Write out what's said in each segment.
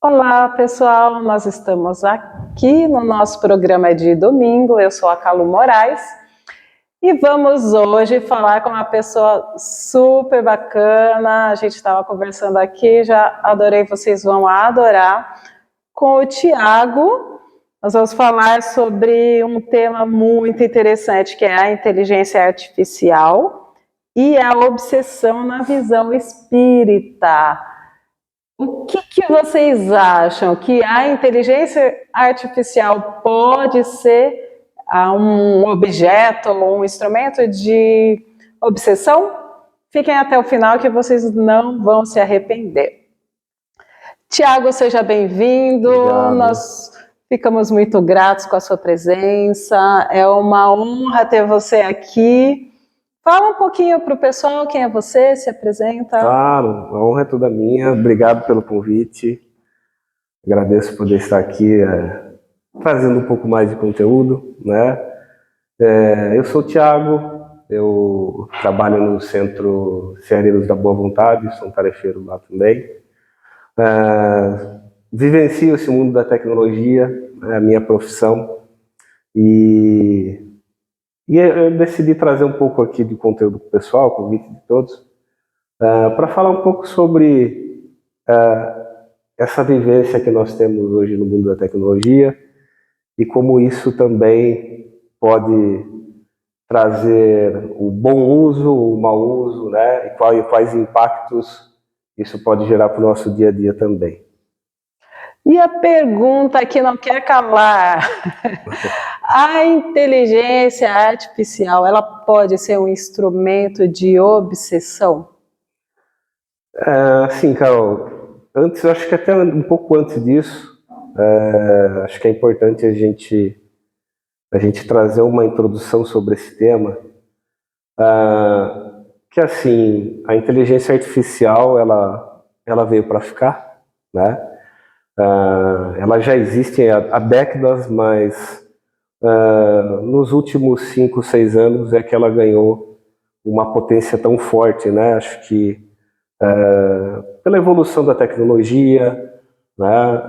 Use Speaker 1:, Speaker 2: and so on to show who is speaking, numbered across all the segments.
Speaker 1: Olá, pessoal, nós estamos aqui no nosso programa de domingo. Eu sou a Calu Moraes e vamos hoje falar com uma pessoa super bacana. A gente estava conversando aqui, já adorei, vocês vão adorar, com o Tiago. Nós vamos falar sobre um tema muito interessante, que é a inteligência artificial e a obsessão na visão espírita. O que vocês acham? Que a inteligência artificial pode ser um objeto ou um instrumento de obsessão? Fiquem até o final que vocês não vão se arrepender. Tiago, seja bem-vindo. Nós ficamos muito gratos com a sua presença. É uma honra ter você aqui. Fala um pouquinho para o pessoal quem é você, se apresenta.
Speaker 2: Claro, a honra é toda minha. Obrigado pelo convite. Agradeço por poder estar aqui trazendo um pouco mais de conteúdo, né? Eu sou o Tiago, eu trabalho no Centro Serreiros da Boa Vontade, sou um tarefeiro lá também. Vivencio esse mundo da tecnologia, é a minha profissão, e eu decidi trazer um pouco aqui de conteúdo para o pessoal, convite de todos, para falar um pouco sobre essa vivência que nós temos hoje no mundo da tecnologia e como isso também pode trazer o bom uso, o mau uso, né? E quais impactos isso pode gerar para o nosso dia a dia também.
Speaker 1: E a pergunta que não quer calar: a inteligência artificial, ela pode ser um instrumento de obsessão?
Speaker 2: Sim, Carol. Antes, eu acho que até um pouco antes disso, acho que é importante a gente trazer uma introdução sobre esse tema, que assim, a inteligência artificial, ela veio para ficar, né? Ela já existe há décadas, mas nos últimos 5, 6 anos é que ela ganhou uma potência tão forte, né? Acho que pela evolução da tecnologia, né?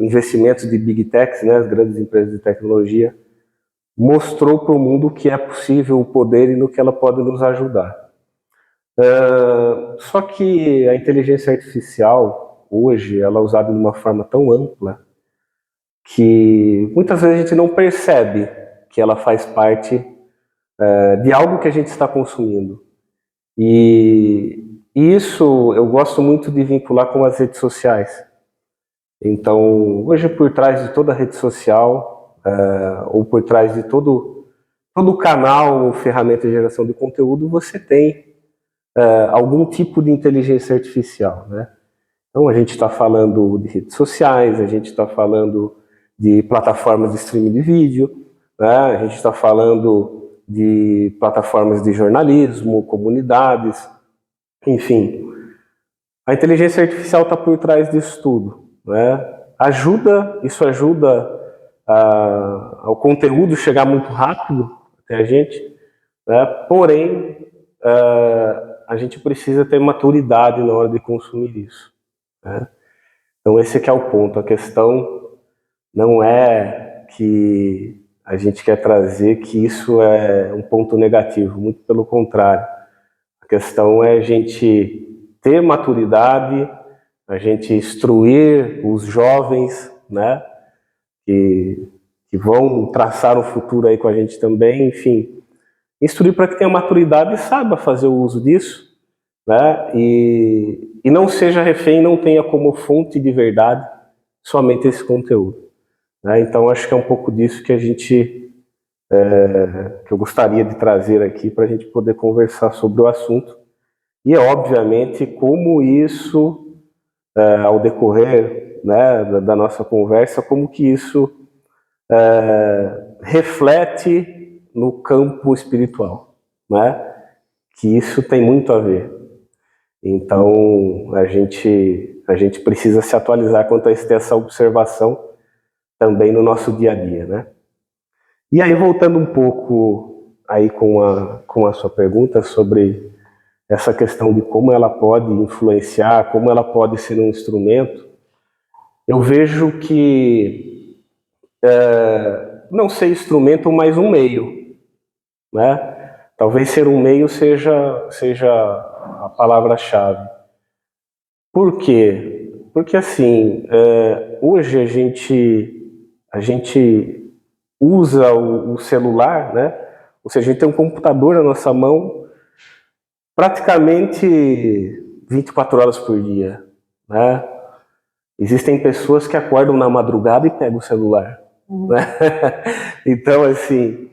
Speaker 2: Investimentos de Big Techs, né? As grandes empresas de tecnologia, mostrou para o mundo o que é possível, o poder e no que ela pode nos ajudar. Só que a inteligência artificial, hoje, ela é usada de uma forma tão ampla que muitas vezes a gente não percebe que ela faz parte de algo que a gente está consumindo. E isso eu gosto muito de vincular com as redes sociais. Então, hoje, por trás de toda rede social, ou por trás de todo canal ou ferramenta de geração de conteúdo, você tem algum tipo de inteligência artificial, né? Então, a gente está falando de redes sociais, a gente está falando de plataformas de streaming de vídeo, né? A gente está falando de plataformas de jornalismo, comunidades, enfim. A inteligência artificial está por trás disso tudo, né? Isso ajuda ao conteúdo chegar muito rápido até a gente, né? Porém, a gente precisa ter maturidade na hora de consumir isso, né? Então esse que é o ponto. A questão não é que a gente quer trazer que isso é um ponto negativo, muito pelo contrário. A questão é a gente ter maturidade, a gente instruir os jovens, né, que vão traçar um futuro aí com a gente também, enfim, instruir para que tenha maturidade e saiba fazer o uso disso, né, e não seja refém, não tenha como fonte de verdade somente esse conteúdo, né? Então acho que é um pouco disso que que eu gostaria de trazer aqui para a gente poder conversar sobre o assunto. E obviamente como isso, ao decorrer, né, da nossa conversa, como que isso reflete no campo espiritual, né? Que isso tem muito a ver. Então a gente precisa se atualizar quanto a isso, ter essa observação também no nosso dia a dia, né? E aí, voltando um pouco aí com a sua pergunta sobre essa questão de como ela pode influenciar, como ela pode ser um instrumento, eu vejo que não ser instrumento, mas um meio, né? Talvez ser um meio seja a palavra-chave. Por quê? Porque assim, hoje a gente usa o celular, né? Ou seja, a gente tem um computador na nossa mão praticamente 24 horas por dia, né? Existem pessoas que acordam na madrugada e pegam o celular, né? Então, assim,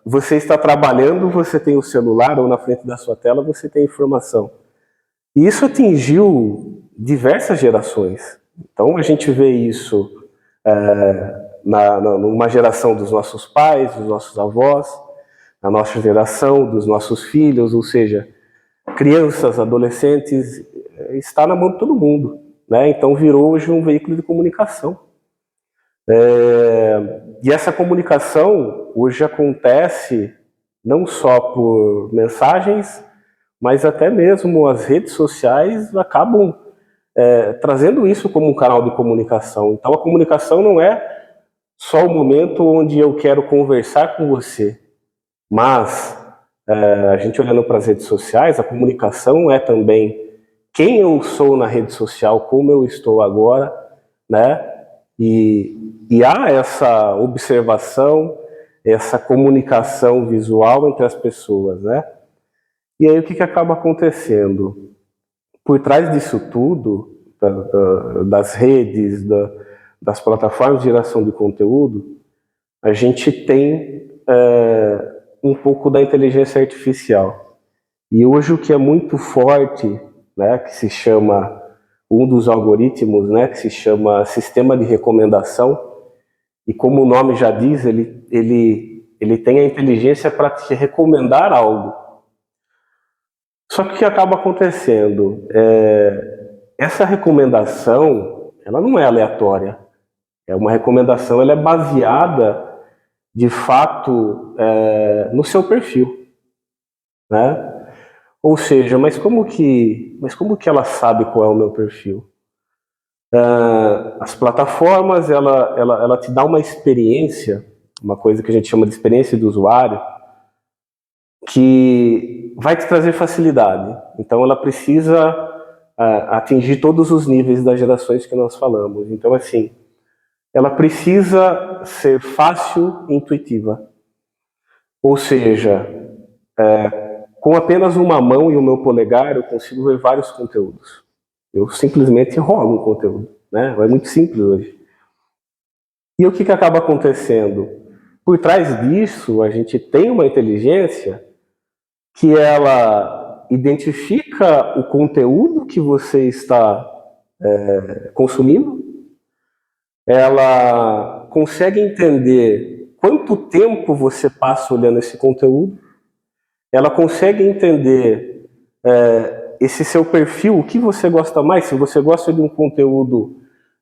Speaker 2: você está trabalhando, você tem o celular, ou na frente da sua tela você tem informação. E isso atingiu diversas gerações. Então, a gente vê isso numa geração dos nossos pais, dos nossos avós, na nossa geração, dos nossos filhos, ou seja, crianças, adolescentes, está na mão de todo mundo, né? Então virou hoje um veículo de comunicação. E essa comunicação hoje acontece não só por mensagens, mas até mesmo as redes sociais acabam trazendo isso como um canal de comunicação. Então a comunicação não é só o momento onde eu quero conversar com você, mas a gente olhando para as redes sociais, a comunicação é também quem eu sou na rede social, como eu estou agora, né? E há essa observação, essa comunicação visual entre as pessoas, né? E aí o que acaba acontecendo? Por trás disso tudo, das redes, das plataformas de geração de conteúdo, a gente tem um pouco da inteligência artificial. E hoje o que é muito forte, né, que se chama, um dos algoritmos, né, que se chama sistema de recomendação, e como o nome já diz, ele tem a inteligência para te recomendar algo. Só que o que acaba acontecendo? Essa recomendação, ela não é aleatória. É uma recomendação, ela é baseada, de fato, no seu perfil, né? Ou seja, mas como que ela sabe qual é o meu perfil? As plataformas, ela te dá uma experiência, uma coisa que a gente chama de experiência do usuário, que vai te trazer facilidade. Então ela precisa atingir todos os níveis das gerações que nós falamos. Então, assim, ela precisa ser fácil e intuitiva. Ou seja, com apenas uma mão e o meu polegar eu consigo ver vários conteúdos. Eu simplesmente rolo um conteúdo, né? É muito simples hoje. E o que acaba acontecendo? Por trás disso, a gente tem uma inteligência que ela identifica o conteúdo que você está consumindo, ela consegue entender quanto tempo você passa olhando esse conteúdo, ela consegue entender esse seu perfil, o que você gosta mais, se você gosta de um conteúdo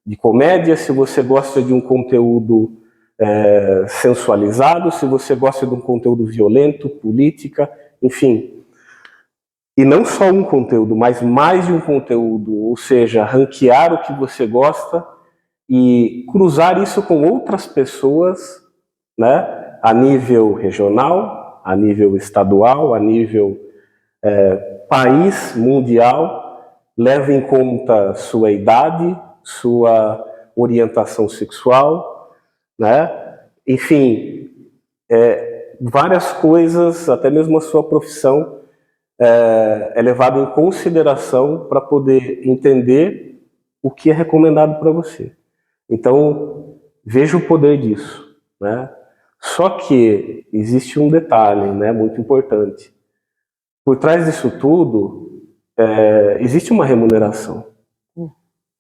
Speaker 2: de comédia, se você gosta de um conteúdo sensualizado, se você gosta de um conteúdo violento, política, enfim. E não só um conteúdo, mas mais de um conteúdo, ou seja, ranquear o que você gosta e cruzar isso com outras pessoas, né, a nível regional, a nível estadual, a nível país, mundial, leva em conta sua idade, sua orientação sexual, né? Enfim, várias coisas, até mesmo a sua profissão, é levado em consideração para poder entender o que é recomendado para você. Então, veja o poder disso, né? Só que existe um detalhe, né, muito importante. Por trás disso tudo, existe uma remuneração,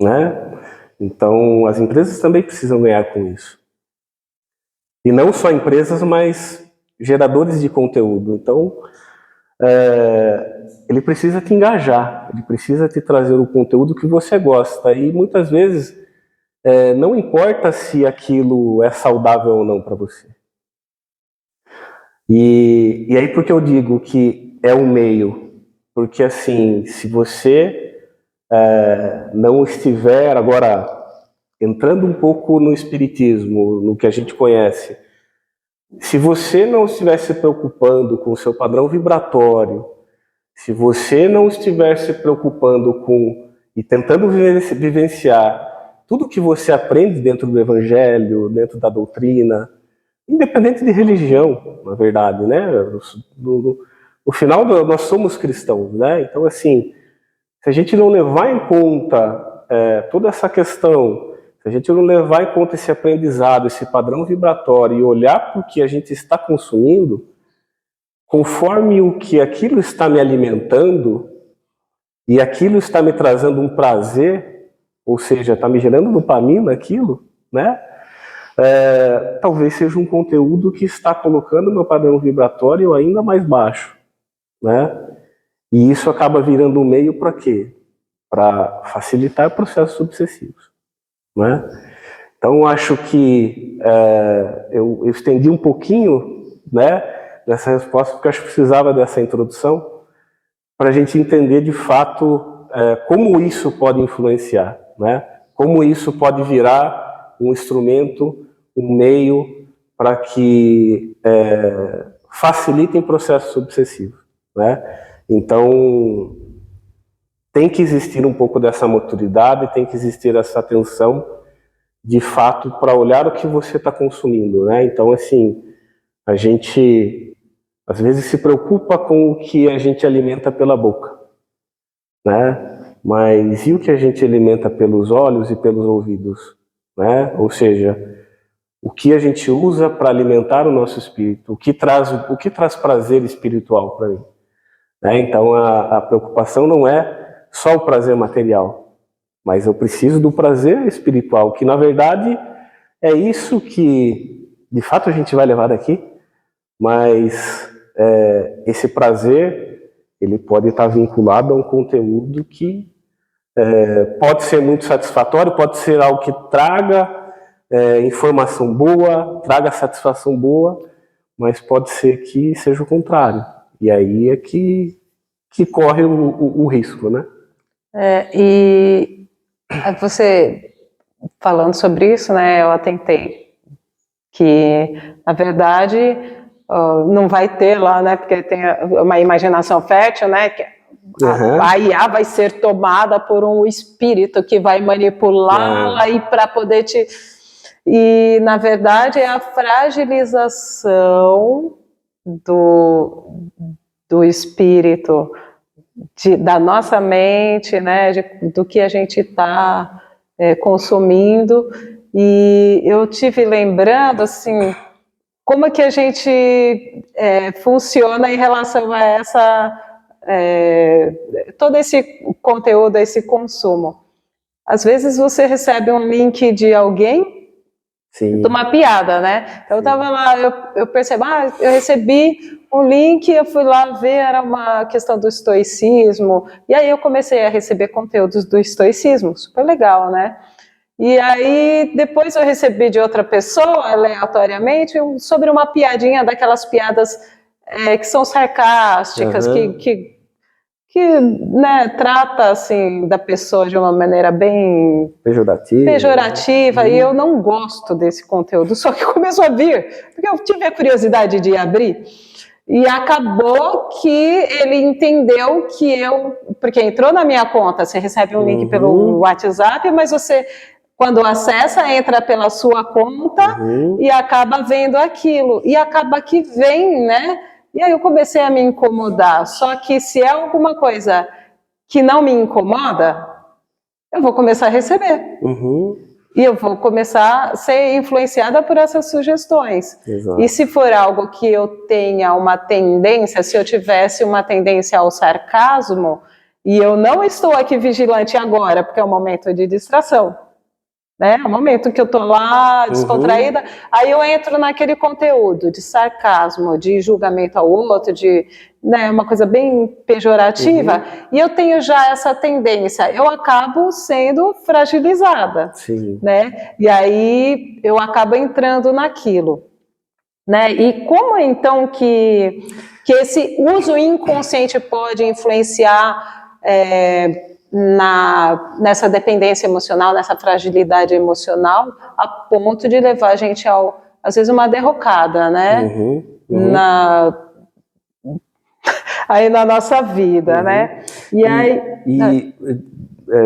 Speaker 2: né? Então, as empresas também precisam ganhar com isso. E não só empresas, mas geradores de conteúdo. Então, ele precisa te engajar, ele precisa te trazer o conteúdo que você gosta. E muitas vezes, não importa se aquilo é saudável ou não para você. E aí por que eu digo que é um meio? Porque assim, se você não estiver, agora, entrando um pouco no espiritismo, no que a gente conhece, se você não estiver se preocupando com o seu padrão vibratório, se você não estiver se preocupando com e tentando vivenciar tudo que você aprende dentro do evangelho, dentro da doutrina, independente de religião, na verdade, né? No final, nós somos cristãos, né? Então, assim, se a gente não levar em conta toda essa questão, se a gente não levar em conta esse aprendizado, esse padrão vibratório e olhar para o que a gente está consumindo, conforme o que aquilo está me alimentando e aquilo está me trazendo um prazer, ou seja, está me gerando dopamina aquilo, né? Talvez seja um conteúdo que está colocando meu padrão vibratório ainda mais baixo, né? E isso acaba virando um meio para quê? Para facilitar processos sucessivos, né? Então, acho que eu estendi um pouquinho, né, dessa resposta, porque acho que precisava dessa introdução para a gente entender de fato como isso pode influenciar, né? Como isso pode virar um instrumento, um meio para que facilitem processos sucessivos, né? Então, tem que existir um pouco dessa maturidade, tem que existir essa atenção, de fato, para olhar o que você está consumindo, né? Então, assim, a gente às vezes se preocupa com o que a gente alimenta pela boca, né? Mas e o que a gente alimenta pelos olhos e pelos ouvidos, né? Ou seja, o que a gente usa para alimentar o nosso espírito, o que traz prazer espiritual para mim, né? Então a preocupação não é só o prazer material, mas eu preciso do prazer espiritual, que na verdade é isso que de fato a gente vai levar daqui, mas esse prazer ele pode estar vinculado a um conteúdo que pode ser muito satisfatório, pode ser algo que traga informação boa, traga satisfação boa, mas pode ser que seja o contrário. E aí é que corre o risco, né?
Speaker 1: E você falando sobre isso, né, eu atentei que, na verdade, não vai ter lá, né, porque tem uma imaginação fértil, né, que a IA vai ser tomada por um espírito que vai manipulá-la e para poder te... E, na verdade, é a fragilização do espírito, da nossa mente, né, do que a gente está consumindo. E eu tive lembrando, assim, como é que a gente funciona em relação a todo esse conteúdo, esse consumo. Às vezes você recebe um link de alguém, de uma piada, né? Então eu estava lá, eu percebo, eu recebi um link, eu fui lá ver, era uma questão do estoicismo, e aí eu comecei a receber conteúdos do estoicismo, super legal, né? E aí depois eu recebi de outra pessoa, aleatoriamente, sobre uma piadinha, daquelas piadas que são sarcásticas, que né, trata assim da pessoa de uma maneira bem pejorativa, e eu não gosto desse conteúdo, só que começou a vir, porque eu tive a curiosidade de abrir, e acabou que ele entendeu que porque entrou na minha conta, você recebe um link pelo WhatsApp, mas você, quando acessa, entra pela sua conta e acaba vendo aquilo, e acaba que vem, né? E aí eu comecei a me incomodar, só que se é alguma coisa que não me incomoda, eu vou começar a receber. E eu vou começar a ser influenciada por essas sugestões.
Speaker 2: Exato.
Speaker 1: E se for algo que eu tenha uma tendência, se eu tivesse uma tendência ao sarcasmo, e eu não estou aqui vigilante agora, porque é um momento de distração, né? É um momento que eu estou lá descontraída, aí eu entro naquele conteúdo de sarcasmo, de julgamento ao outro, de uma coisa bem pejorativa, e eu tenho já essa tendência, eu acabo sendo fragilizada.
Speaker 2: Sim.
Speaker 1: Né? E aí eu acabo entrando naquilo. Né? E como então que esse uso inconsciente pode influenciar nessa dependência emocional, nessa fragilidade emocional, a ponto de levar a gente às vezes, uma derrocada, né? Aí na nossa vida, né?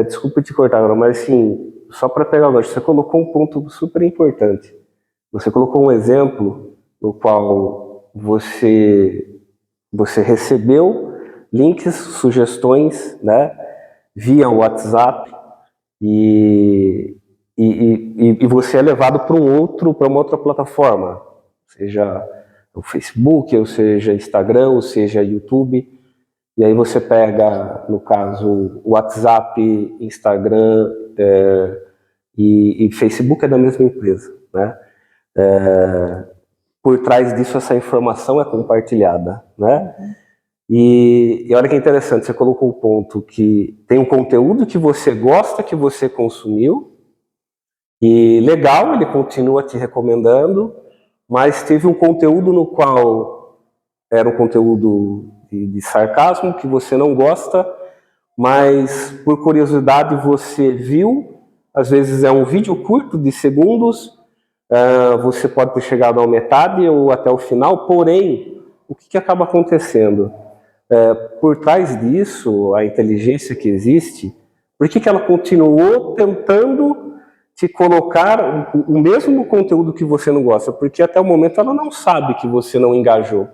Speaker 2: Desculpa te cortar agora, mas assim, só para pegar o gancho, você colocou um ponto super importante. Você colocou um exemplo no qual você recebeu links, sugestões, né, via WhatsApp e você é levado para uma outra plataforma, seja o Facebook, ou seja Instagram, ou seja YouTube, e aí você pega, no caso, WhatsApp, Instagram e Facebook é da mesma empresa, né? Por trás disso essa informação é compartilhada, né? E olha que interessante, você colocou o ponto que tem um conteúdo que você gosta, que você consumiu, e legal, ele continua te recomendando, mas teve um conteúdo no qual era um conteúdo de sarcasmo, que você não gosta, mas por curiosidade você viu, às vezes é um vídeo curto de segundos, você pode ter chegado à metade ou até o final, porém, o que acaba acontecendo? Por trás disso, a inteligência que existe, por que ela continuou tentando te colocar o mesmo conteúdo que você não gosta? Porque até o momento ela não sabe que você não engajou.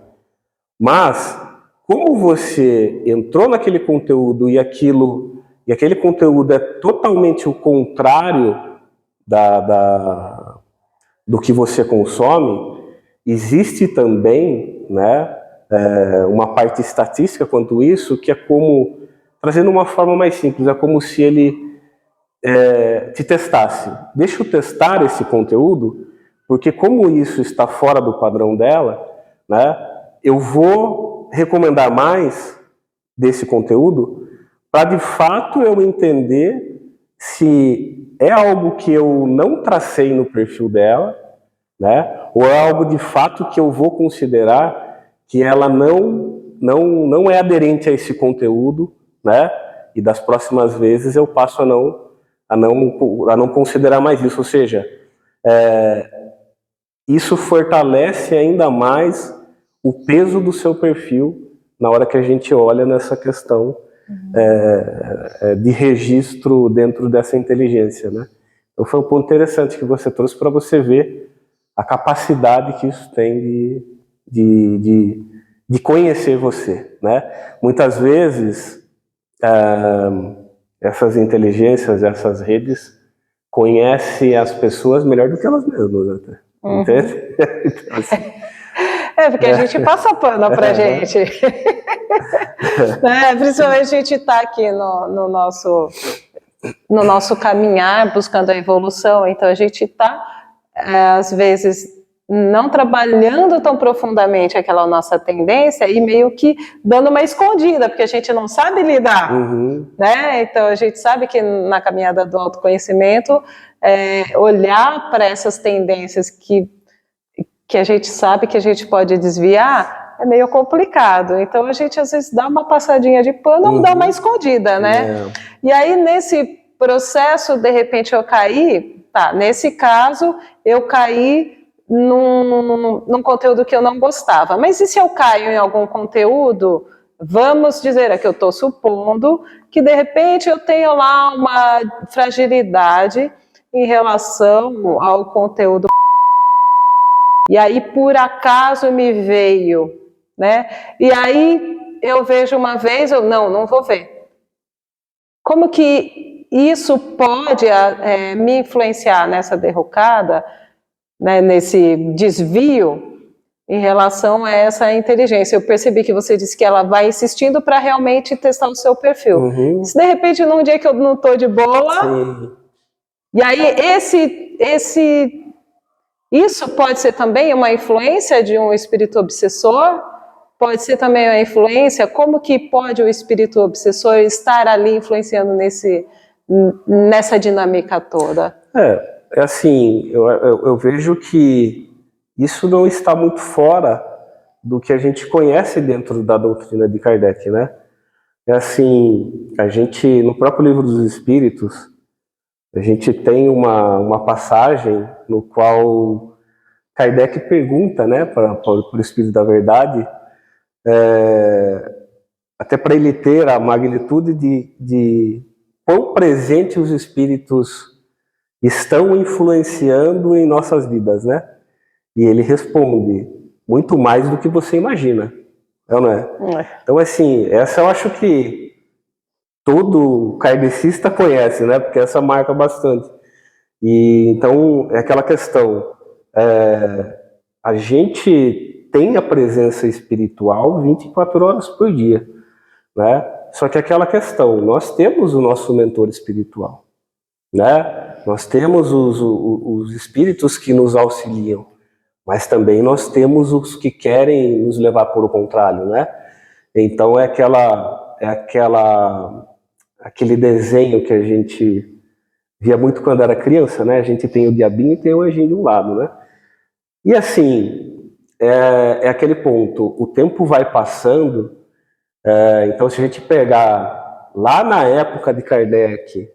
Speaker 2: Mas, como você entrou naquele conteúdo e aquele conteúdo é totalmente o contrário do que você consome, existe também, né, uma parte estatística quanto isso, que é como, trazendo uma forma mais simples, é como se ele te testasse. Deixa eu testar esse conteúdo, porque como isso está fora do padrão dela, né, eu vou recomendar mais desse conteúdo para de fato eu entender se é algo que eu não tracei no perfil dela, né, ou é algo de fato que eu vou considerar que ela não é aderente a esse conteúdo, né, e das próximas vezes eu passo a não considerar mais isso. Ou seja, isso fortalece ainda mais o peso do seu perfil na hora que a gente olha nessa questão de registro dentro dessa inteligência, né? Então foi um ponto interessante que você trouxe para você ver a capacidade que isso tem de conhecer você, né? Muitas vezes essas inteligências, essas redes conhecem as pessoas melhor do que elas mesmas, até. Entende? Então, assim,
Speaker 1: porque a gente passa pano pra gente. Principalmente a gente está aqui no nosso caminhar, buscando a evolução, então a gente está, às vezes, não trabalhando tão profundamente aquela nossa tendência e meio que dando uma escondida, porque a gente não sabe lidar, né? Então a gente sabe que na caminhada do autoconhecimento, olhar para essas tendências que a gente sabe que a gente pode desviar, é meio complicado. Então a gente às vezes dá uma passadinha de pano ou dá uma escondida, né? E aí nesse processo, de repente eu caí, nesse caso eu caí num conteúdo que eu não gostava. Mas e se eu caio em algum conteúdo, vamos dizer, que eu estou supondo que de repente eu tenho lá uma fragilidade em relação ao conteúdo, e aí por acaso me veio, né? E aí eu vejo uma vez, eu não vou ver. Como que isso pode me influenciar nessa derrocada, né, nesse desvio em relação a essa inteligência? Eu percebi que você disse que ela vai insistindo para realmente testar o seu perfil. Se de repente num dia que eu não estou de boa, e aí isso pode ser também uma influência de um espírito obsessor, pode ser também uma influência, como que pode o espírito obsessor estar ali influenciando nessa dinâmica toda?
Speaker 2: Assim, eu vejo que isso não está muito fora do que a gente conhece dentro da doutrina de Kardec, né? É assim, a gente, no próprio Livro dos Espíritos, a gente tem uma passagem no qual Kardec pergunta, né, para o Espírito da Verdade, até para ele ter a magnitude de quão presente os Espíritos estão influenciando em nossas vidas, né? E ele responde, muito mais do que você imagina, não é? Então, assim, essa eu acho que todo kardecista conhece, né? Porque essa marca bastante. E então é aquela questão, a gente tem a presença espiritual 24 horas por dia, né? Só que aquela questão, nós temos o nosso mentor espiritual, né? Nós temos os espíritos que nos auxiliam, mas também nós temos os que querem nos levar por o contrário, né? Então aquele desenho que a gente via muito quando era criança, né? A gente tem o diabinho e tem o anjinho de um lado, né? E assim, é aquele ponto, o tempo vai passando, então se a gente pegar lá na época de Kardec,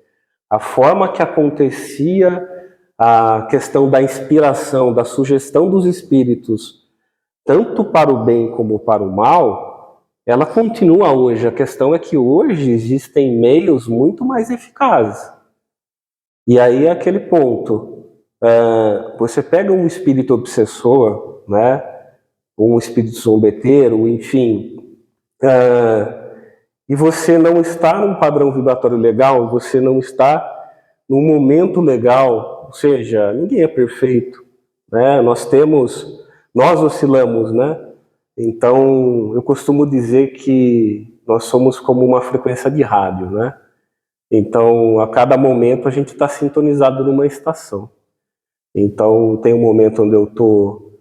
Speaker 2: a forma que acontecia a questão da inspiração, da sugestão dos espíritos, tanto para o bem como para o mal, ela continua hoje. A questão é que hoje existem meios muito mais eficazes. E aí é aquele ponto, você pega um espírito obsessor, né, um espírito zombeteiro, enfim, e você não está num padrão vibratório legal, você não está num momento legal, ou seja, ninguém é perfeito, né? Nós oscilamos, né? Então, eu costumo dizer que nós somos como uma frequência de rádio, né? Então, a cada momento a gente está sintonizado numa estação. Então, tem um momento onde eu estou,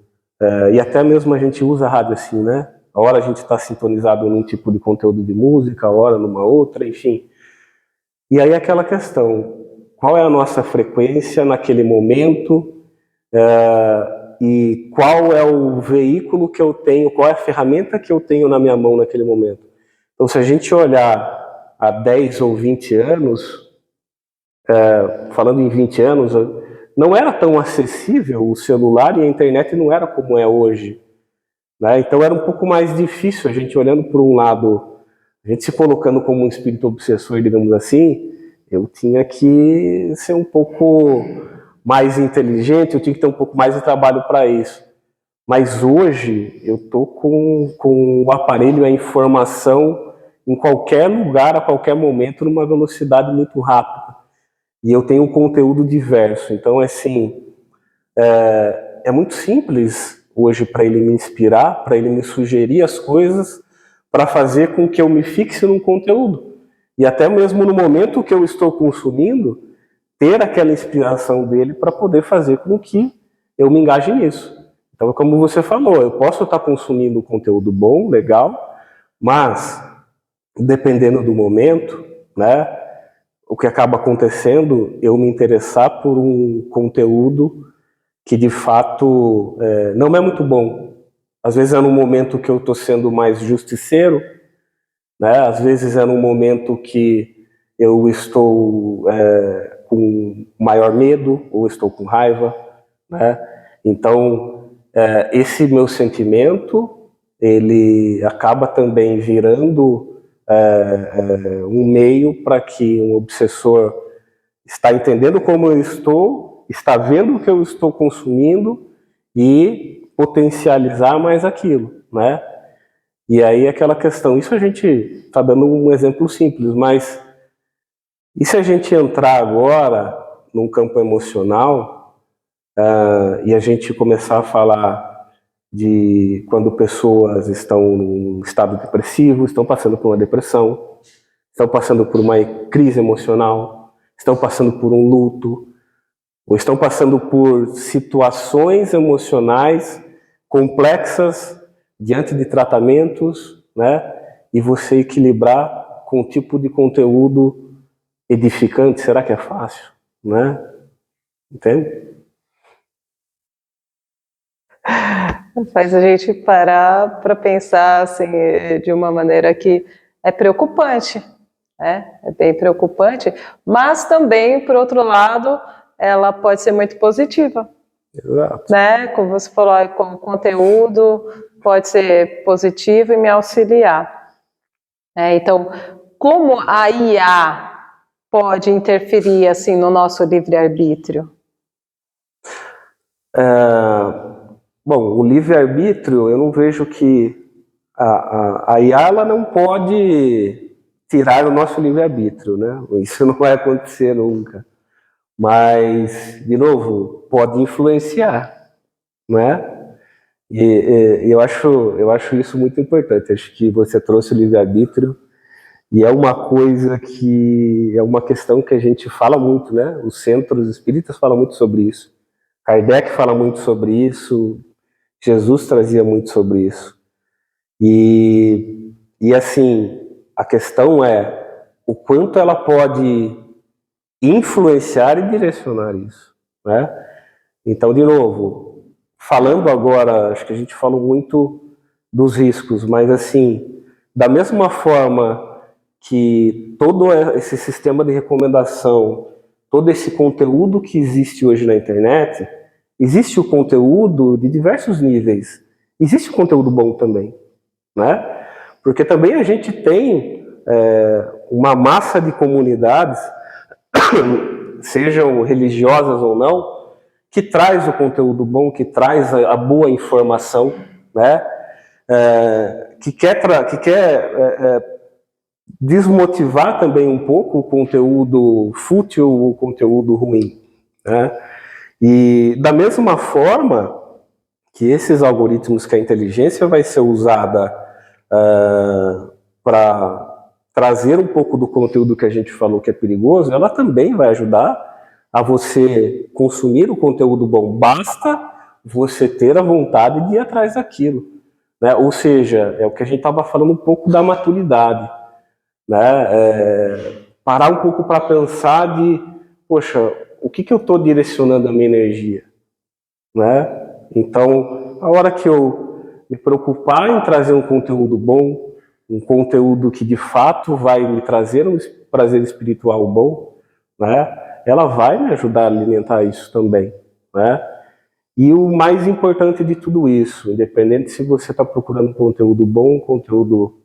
Speaker 2: e até mesmo a gente usa a rádio assim, né? A hora a gente está sintonizado num tipo de conteúdo de música, a hora numa outra, enfim. E aí aquela questão, qual é a nossa frequência naquele momento, e qual é o veículo que eu tenho, qual é a ferramenta que eu tenho na minha mão naquele momento. Então, se a gente olhar há 10 ou 20 anos, falando em 20 anos, não era tão acessível o celular e a internet não era como é hoje, né? Então era um pouco mais difícil a gente olhando por um lado, a gente se colocando como um espírito obsessor, digamos assim, eu tinha que ser um pouco mais inteligente, eu tinha que ter um pouco mais de trabalho para isso. Mas hoje eu estou com o aparelho, a informação em qualquer lugar, a qualquer momento, numa velocidade muito rápida. E eu tenho um conteúdo diverso. Então, assim, é muito simples hoje para ele me inspirar, para ele me sugerir as coisas, para fazer com que eu me fixe num conteúdo. E até mesmo no momento que eu estou consumindo, ter aquela inspiração dele para poder fazer com que eu me engaje nisso. Então, como você falou, eu posso estar consumindo conteúdo bom, legal, mas dependendo do momento, né, o que acaba acontecendo, eu me interessar por um conteúdo que de fato não é muito bom. Às vezes é num momento que eu estou sendo mais justiceiro, né? Às vezes é num momento que eu estou com maior medo ou estou com raiva, né? Então, esse meu sentimento, ele acaba também virando um meio para que um obsessor está entendendo como eu estou, está vendo o que eu estou consumindo e potencializar mais aquilo, né? E aí aquela questão, isso a gente está dando um exemplo simples, mas e se a gente entrar agora num campo emocional e a gente começar a falar de quando pessoas estão num estado depressivo, estão passando por uma depressão, estão passando por uma crise emocional, estão passando por um luto, ou estão passando por situações emocionais complexas diante de tratamentos, né? E você equilibrar com um tipo de conteúdo edificante, será que é fácil, né? Entende?
Speaker 1: Faz a gente parar para pensar assim, de uma maneira que é preocupante, né? É bem preocupante, mas também, por outro lado, ela pode ser muito positiva.
Speaker 2: Exato.
Speaker 1: Né? Como você falou, como conteúdo pode ser positivo e me auxiliar. Então, como a IA pode interferir assim no nosso livre-arbítrio?
Speaker 2: Bom, o livre-arbítrio, eu não vejo que a IA ela não pode tirar o nosso livre-arbítrio, né? Isso não vai acontecer nunca. Mas, de novo, pode influenciar, né? E eu acho isso muito importante. Acho que você trouxe o livre-arbítrio e é uma coisa que é uma questão que a gente fala muito, né? Os centros espíritas falam muito sobre isso. Kardec fala muito sobre isso. Jesus trazia muito sobre isso. E assim, a questão é o quanto ela pode influenciar e direcionar isso, né? Então, de novo, falando agora, acho que a gente falou muito dos riscos, mas assim, da mesma forma que todo esse sistema de recomendação, todo esse conteúdo que existe hoje na internet, existe o conteúdo de diversos níveis. Existe o conteúdo bom também, né? Porque também a gente tem uma massa de comunidades, sejam religiosas ou não, que traz o conteúdo bom, que traz a boa informação, né? Que quer desmotivar também um pouco o conteúdo fútil, o conteúdo ruim, né? E da mesma forma que esses algoritmos, que a inteligência vai ser usada para trazer um pouco do conteúdo que a gente falou que é perigoso, ela também vai ajudar a você consumir o conteúdo bom. Basta você ter a vontade de ir atrás daquilo, né? Ou seja, é o que a gente estava falando um pouco da maturidade, né? Parar um pouco para pensar de, poxa, o que eu estou direcionando a minha energia, né? Então, a hora que eu me preocupar em trazer um conteúdo bom, um conteúdo que de fato vai me trazer um prazer espiritual bom, né? Ela vai me ajudar a alimentar isso também, né? E o mais importante de tudo isso, independente se você está procurando conteúdo bom, conteúdo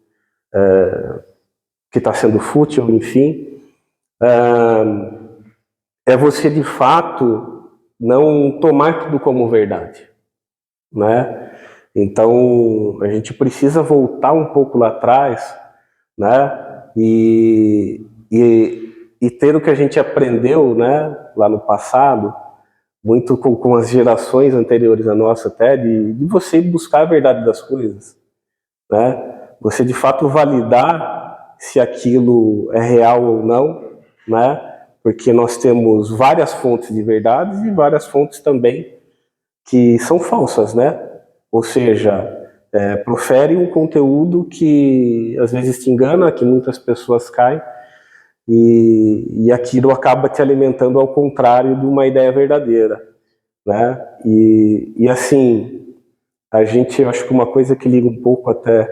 Speaker 2: que está sendo fútil, enfim, é você de fato não tomar tudo como verdade, né? Então a gente precisa voltar um pouco lá atrás, né? E ter o que a gente aprendeu, né? Lá no passado, muito com as gerações anteriores a nossa até, de você buscar a verdade das coisas, né? Você de fato validar se aquilo é real ou não, né? Porque nós temos várias fontes de verdades e várias fontes também que são falsas, né? Ou seja, profere um conteúdo que às vezes te engana, que muitas pessoas caem, e aquilo acaba te alimentando ao contrário de uma ideia verdadeira, né? E assim, a gente, eu acho que uma coisa que liga um pouco até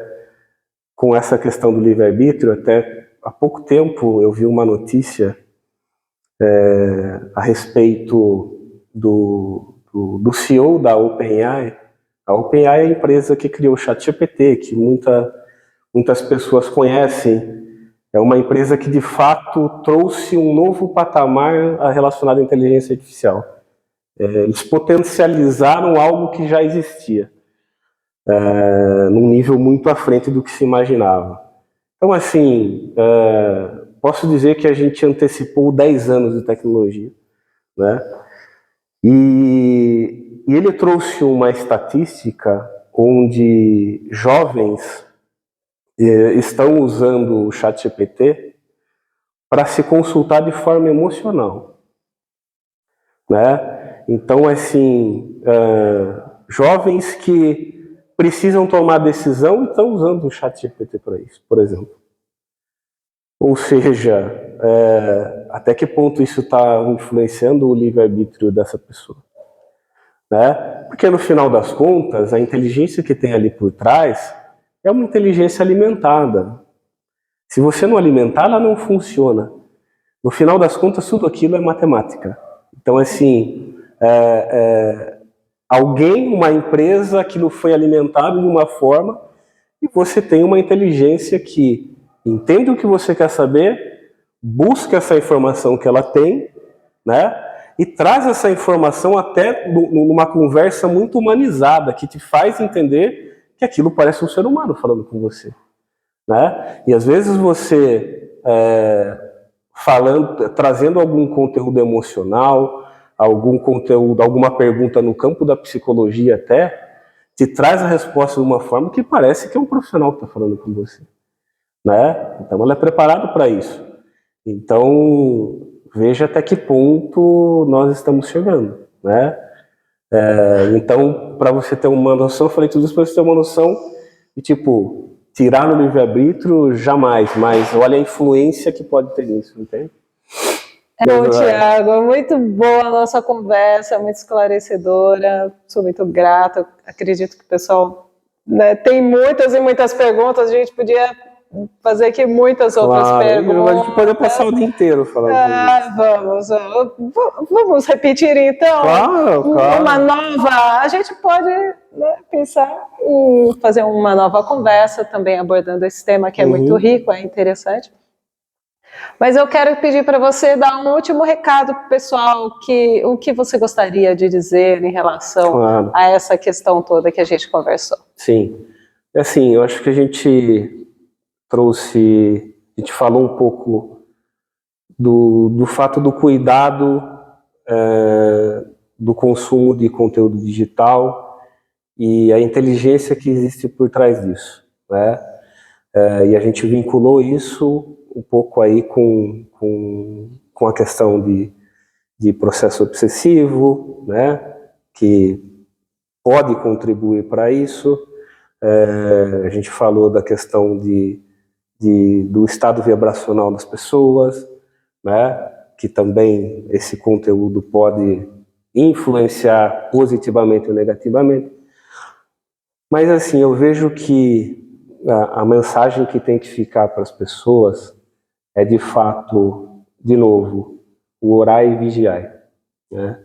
Speaker 2: com essa questão do livre-arbítrio, até há pouco tempo eu vi uma notícia a respeito do CEO da OpenAI. A OpenAI é a empresa que criou o ChatGPT, que muitas pessoas conhecem. É uma empresa que, de fato, trouxe um novo patamar relacionado à inteligência artificial. Eles potencializaram algo que já existia, num nível muito à frente do que se imaginava. Então, assim, posso dizer que a gente antecipou 10 anos de tecnologia, né? E ele trouxe uma estatística onde jovens estão usando o ChatGPT para se consultar de forma emocional, né? Então, assim, jovens que precisam tomar decisão e estão usando o ChatGPT para isso, por exemplo. Ou seja, até que ponto isso está influenciando o livre-arbítrio dessa pessoa, né? Porque no final das contas, a inteligência que tem ali por trás é uma inteligência alimentada. Se você não alimentar, ela não funciona. No final das contas, tudo aquilo é matemática. Então, assim, alguém, uma empresa, aquilo foi alimentado de uma forma e você tem uma inteligência que entende o que você quer saber, busca essa informação que ela tem, né? E traz essa informação até numa conversa muito humanizada, que te faz entender que aquilo parece um ser humano falando com você, né? E às vezes você trazendo algum conteúdo emocional, algum conteúdo, alguma pergunta no campo da psicologia até, te traz a resposta de uma forma que parece que é um profissional que está falando com você, né? Então ela é preparada para isso. Então veja até que ponto nós estamos chegando, né? Então, para você ter uma noção, eu falei tudo isso para você ter uma noção de, tipo, tirar no livre-arbítrio, jamais, mas olha a influência que pode ter nisso, entende?
Speaker 1: Bom, Tiago, muito boa a nossa conversa, muito esclarecedora, sou muito grata, acredito que o pessoal, né, tem muitas e muitas perguntas, a gente podia fazer aqui muitas outras perguntas.
Speaker 2: A gente pode passar o dia inteiro falando
Speaker 1: sobre isso. Vamos repetir então?
Speaker 2: Claro.
Speaker 1: Uma nova, a gente pode, né, pensar em fazer uma nova conversa também abordando esse tema que é muito rico, é interessante. Mas eu quero pedir para você dar um último recado para o pessoal, o que você gostaria de dizer em relação a essa questão toda que a gente conversou.
Speaker 2: Sim, assim, eu acho que a gente falou um pouco do fato do cuidado do consumo de conteúdo digital e a inteligência que existe por trás disso, né? E a gente vinculou isso um pouco aí com a questão de processo obsessivo, né, que pode contribuir para isso. A gente falou da questão do estado vibracional das pessoas, né, que também esse conteúdo pode influenciar positivamente ou negativamente. Mas assim, eu vejo que a mensagem que tem que ficar para as pessoas é de fato, de novo, o orar e vigiar, né?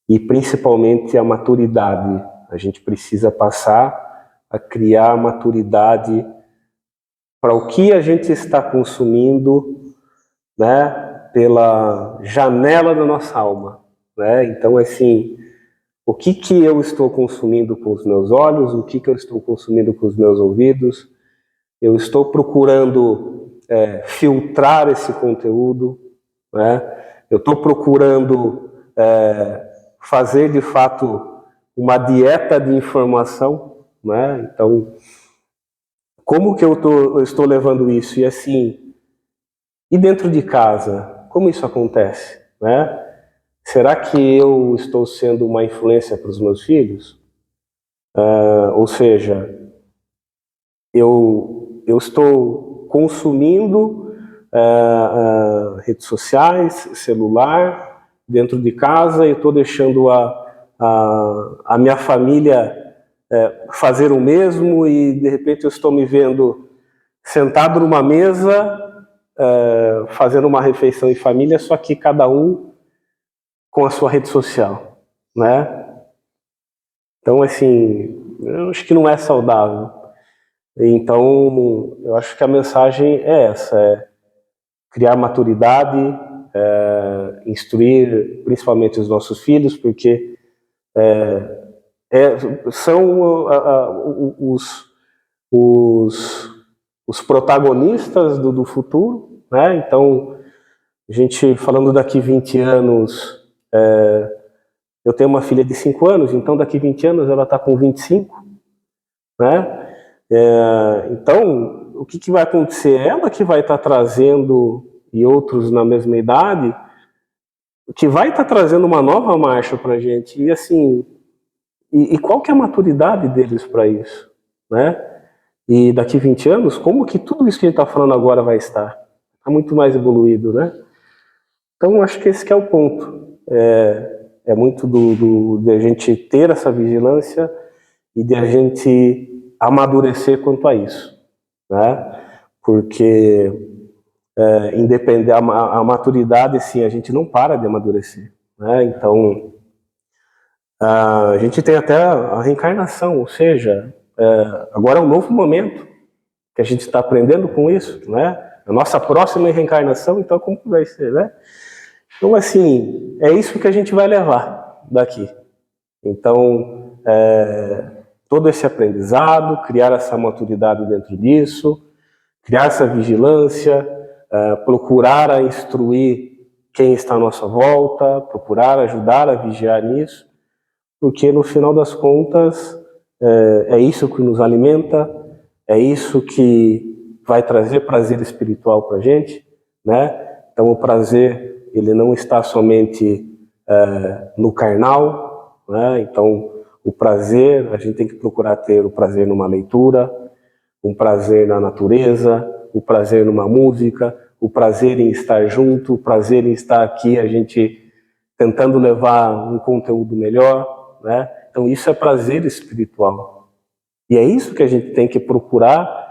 Speaker 2: E principalmente a maturidade. A gente precisa passar a criar maturidade para o que a gente está consumindo, né, pela janela da nossa alma, né? Então, assim, o que eu estou consumindo com os meus olhos, o que eu estou consumindo com os meus ouvidos, eu estou procurando filtrar esse conteúdo, né? Eu estou procurando fazer de fato uma dieta de informação, né? Então, como que eu estou levando isso? E assim, e dentro de casa, como isso acontece, né? Será que eu estou sendo uma influência para os meus filhos? Ou seja, eu estou consumindo redes sociais, celular, dentro de casa, e estou deixando a minha família fazer o mesmo, e de repente eu estou me vendo sentado numa mesa, fazendo uma refeição em família, só que cada um com a sua rede social, né? Então, assim, eu acho que não é saudável. Então, eu acho que a mensagem é essa, criar maturidade, instruir principalmente os nossos filhos, porque são os protagonistas do futuro, né? Então, a gente falando daqui 20 anos, eu tenho uma filha de 5 anos, então daqui 20 anos ela está com 25, né? Então, o que vai acontecer? Ela que vai estar trazendo, e outros na mesma idade, que vai estar trazendo uma nova marcha para a gente. E assim, e qual que é a maturidade deles para isso, né? E daqui 20 anos, como que tudo isso que a gente está falando agora vai estar? Está muito mais evoluído, né? Então, acho que esse que é o ponto. É muito de a gente ter essa vigilância e de a gente amadurecer quanto a isso, né? porque a maturidade, sim, a gente não para de amadurecer, né? Então, a gente tem até a reencarnação, ou seja, agora é um novo momento que a gente está aprendendo com isso, né? A nossa próxima reencarnação, então como vai ser, né? Então, assim, é isso que a gente vai levar daqui. Então, todo esse aprendizado, criar essa maturidade dentro disso, criar essa vigilância, procurar a instruir quem está à nossa volta, procurar ajudar a vigiar nisso, porque no final das contas é isso que nos alimenta, é isso que vai trazer prazer espiritual para a gente, né? Então o prazer, ele não está somente no carnal, né? Então o prazer, a gente tem que procurar ter o prazer numa leitura, um prazer na natureza, o prazer numa música, o prazer em estar junto, o prazer em estar aqui, a gente tentando levar um conteúdo melhor, né? Então isso é prazer espiritual. E é isso que a gente tem que procurar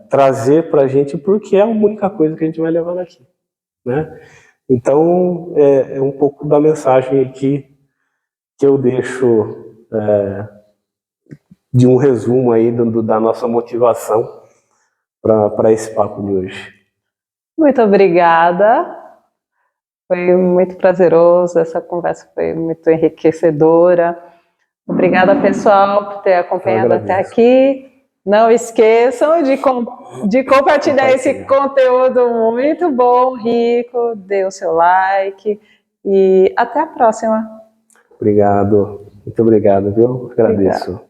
Speaker 2: trazer para a gente, porque é a única coisa que a gente vai levar daqui, né? Então é um pouco da mensagem aqui que eu deixo de um resumo aí da nossa motivação para esse papo de hoje.
Speaker 1: Muito obrigada. Foi muito prazeroso, essa conversa foi muito enriquecedora. Obrigada, pessoal, por ter acompanhado até aqui. Não esqueçam de compartilhar esse conteúdo muito bom, rico. Dê o seu like e até a próxima.
Speaker 2: Obrigado. Muito obrigado, viu? Agradeço. Obrigado.